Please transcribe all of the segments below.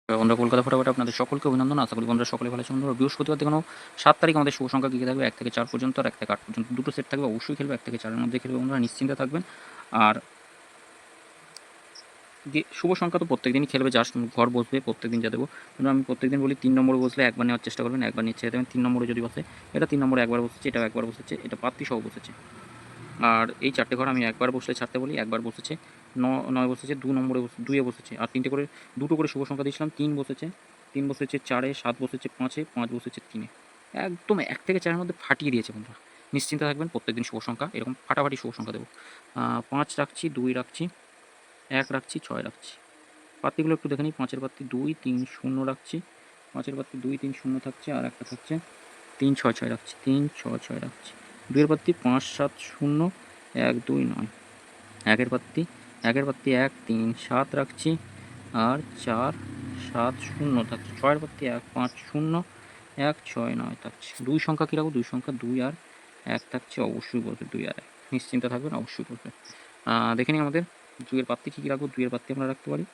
বন্ধুরা, কলকাতা ফটাফট আপনাদের সকলকে অভিনন্দন। আশা করি বন্ধুরা সকলে ভালো আছেন। বন্ধুরা, বৃহস্পতিবার দেখুন 7 তারিখ আমাদের শুভ সংখ্যা কী থাকবে 1 থেকে 4 পর্যন্ত আর 1 থেকে 8 পর্যন্ত দুটো সেট থাকবে। অবশ্যই খেলবে 1 থেকে 4 এর মধ্যে খেলবে, বন্ধুরা নিশ্চিন্তে থাকবেন। আর শুভ সংখ্যা তো প্রত্যেকদিনই খেলবে, জাস্ট ঘর বসবে প্রত্যেকদিন যা দেবো। কিন্তু আমি প্রত্যেকদিন বলি 3 নম্বরে বসলে একবার নেওয়ার চেষ্টা করবেন, একবার নিয়ে ছেড়ে দেবেন। 3 নম্বরে যদি বসে, এটা 3 নম্বরে একবার বসেছে, এটাও একবার বসেছে, এটা পাত্তি সহ বসেছে। আর এই 4টে ঘর আমি একবার বসলে ছাড়তে বলি, একবার বসেছে, 9 বসেছে, 2 নম্বরে 2-এ বসেছে। আর 3টে করে 2টো করে শুভ সংখ্যা দিয়েছিলাম, 3 বসেছে, 3 বসেছে 4-এ, 7 বসেছে 5-এ, 5 বসেছে 3-এ। একদম 1 থেকে 4-এর মধ্যে ফাটিয়ে দিয়েছে বন্ধুরা। নিশ্চিন্তে থাকবেন, প্রত্যেকদিন শুভ সংখ্যা এরকম ফাটাফাটি শুভ সংখ্যা দেবো। 5 রাখছি, 2 রাখছি, 1 রাখছি, 6 রাখছি। পাত্তিগুলো একটু দেখে নিই। 5-এর পাত্তি 2, 3, 0 রাখছি, 5-এর পাত্তি 2, 3, 0 থাকছে, আর একটা থাকছে 3, 6, 6 রাখছি, 3, 6, 6 রাখছি। 2-এর পাত্তি 5, 7, 0, 1, 2, 9। 1-এর পাত্তি 1, 3, 7 রাখছি, আর 4, 7, 0 থাকছে। 6-এর পাত্তি 1, 5, 0, 1, 6, 9 থাকছে। 2 সংখ্যা কী রাখবো? 2 সংখ্যা 2 আর 1 থাকছে, অবশ্যই বসবে 2 আর 1। নিশ্চিন্তে থাকবেন, অবশ্যই বসবে। দেখে নিই আমাদের 2-এর পাত্তি কী কী রাখবো। 2-এর পাত্তি আমরা রাখতে পারি,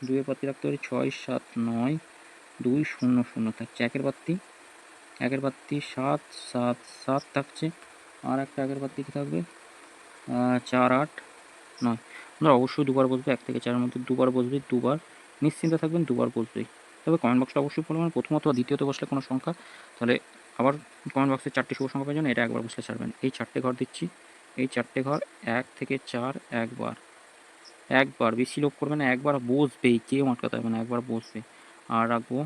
2-এর পাত্তি রাখতে পারি 6, 7, 9, 2, 0, 0 থাকছে। 1-এর পাত্তি 7, 7, 7 থাকছে, আর একটা 1-এর পাত্তি কী থাকবে? 4, 8, 9। আপনারা অবশ্যই দুবার বসবে, 1 থেকে 4-এর মধ্যে দুবার বসবে, দুবার নিশ্চিন্তে থাকবেন, দুবার বসবেই। তবে কমেন্ট বক্সটা অবশ্যই বলবেন প্রথমত বা দ্বিতীয়ত বসলে কোনো সংখ্যা, তাহলে আবার কমেন্ট বক্সে 4টে শুভ সংখ্যা পাওয়া যায়, এটা একবার বসলে ছাড়বেন। এই 4টে ঘর দিচ্ছি, এই 4টে ঘর 1 থেকে 4 একবার, একবার বেশি লোক করবে না, একবার বসবেই, কেউ আটকাতে পারবে না, একবার বসবে। আর রাখবো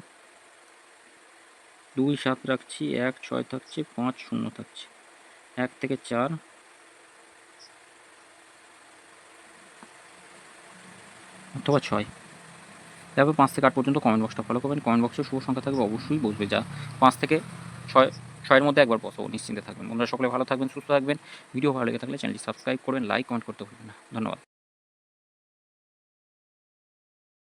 2, 7 রাখছি, 1, 6 থাকছে, 5, 0 থাকছে। 1 থেকে 4 অথবা 6। তারপর 5 থেকে 8 পর্যন্ত কমেন্ট বক্সটা ফলো করবেন। কমেন্ট বক্সে শুভ সংখ্যা থাকবে, অবশ্যই বসবে। যা 5 থেকে 6 এর মধ্যে একবার বসাবো, নিশ্চিন্তে থাকবেন। বন্ধুরা সকলে ভালো থাকবেন, সুস্থ থাকবেন। ভিডিও ভালো লেগে থাকলে চ্যানেলটি সাবস্ক্রাইব করবেন, লাইক কমেন্ট করতে ভুলবেন না। ধন্যবাদ।